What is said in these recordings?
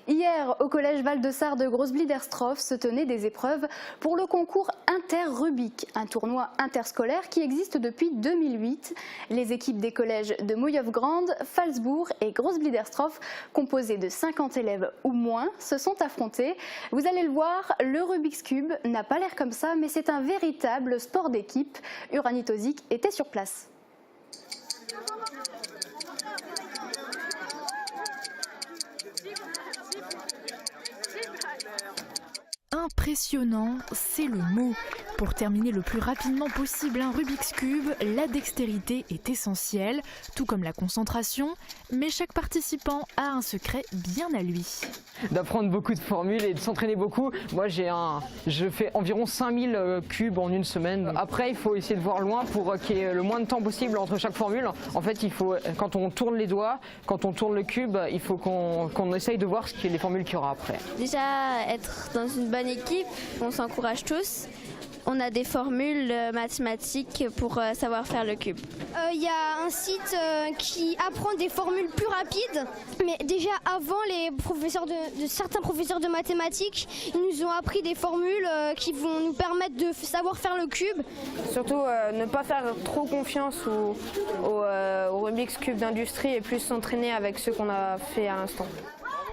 Hier, au collège Val-de-Sarre de Grosse-Bliederstroff se tenaient des épreuves pour le concours Inter-Rubik, un tournoi interscolaire qui existe depuis 2008. Les équipes des collèges de Moyeuf-Grande, Phalsbourg et Grosse-Bliederstroff, composées de 50 élèves ou moins, se sont affrontées. Vous allez le voir, le Rubik's Cube n'a pas l'air comme ça, mais c'est un véritable sport d'équipe. Uranit Ozic était sur place. Impressionnant, c'est le mot. Pour terminer le plus rapidement possible un Rubik's Cube, la dextérité est essentielle, tout comme la concentration, mais chaque participant a un secret bien à lui. D'apprendre beaucoup de formules et de s'entraîner beaucoup. Moi je fais environ 5000 cubes en une semaine. Après il faut essayer de voir loin pour qu'il y ait le moins de temps possible entre chaque formule. En fait il faut, quand on tourne les doigts, quand on tourne le cube, il faut qu'on essaye de voir les formules qu'il y aura après. Déjà être dans une bonne équipe, on s'encourage tous. On a des formules mathématiques pour savoir faire le cube. Il y a un site qui apprend des formules plus rapides. Mais déjà avant, certains professeurs de mathématiques, ils nous ont appris des formules qui vont nous permettre de savoir faire le cube. Surtout ne pas faire trop confiance au Rubik's Cube d'industrie et plus s'entraîner avec ceux qu'on a fait à l'instant.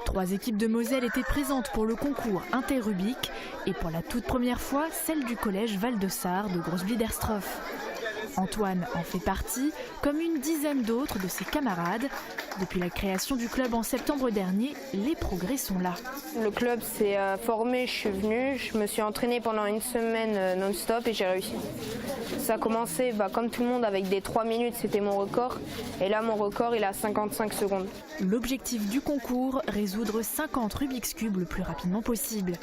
3 équipes de Moselle étaient présentes pour le concours Inter-Rubik et pour la toute première fois, celle du collège Val-de-Sarre de Grosse-Bliederstroff. Antoine en fait partie, comme une dizaine d'autres de ses camarades. Depuis la création du club en septembre dernier, les progrès sont là. Le club s'est formé, je suis venue, je me suis entraînée pendant une semaine non-stop et j'ai réussi. Ça a commencé comme tout le monde avec des 3 minutes, c'était mon record. Et là mon record il est à 55 secondes. L'objectif du concours, résoudre 50 Rubik's Cube le plus rapidement possible.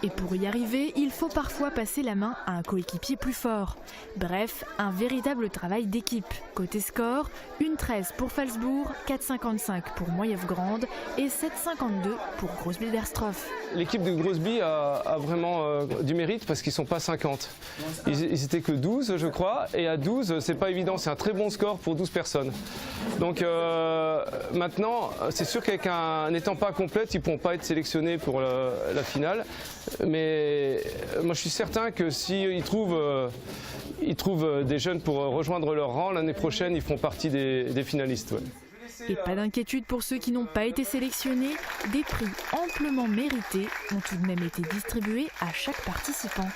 Et pour y arriver, il faut parfois passer la main à un coéquipier plus fort. Bref, un véritable travail d'équipe. Côté score, 1,13 pour Phalsbourg, 4,55 pour Moyeuf-Grande et 7,52 pour Grosse-Bliederstroff. L'équipe de Grosse-Bli a vraiment du mérite parce qu'ils ne sont pas 50. Ils étaient que 12 je crois, et à 12 c'est pas évident, c'est un très bon score pour 12 personnes. Donc maintenant c'est sûr n'étant pas complète, ils ne pourront pas être sélectionnés pour la finale. Mais moi je suis certain que s'ils trouvent des jeunes pour rejoindre leur rang, l'année prochaine ils feront partie des finalistes. Ouais. Et pas d'inquiétude pour ceux qui n'ont pas été sélectionnés, des prix amplement mérités ont tout de même été distribués à chaque participant.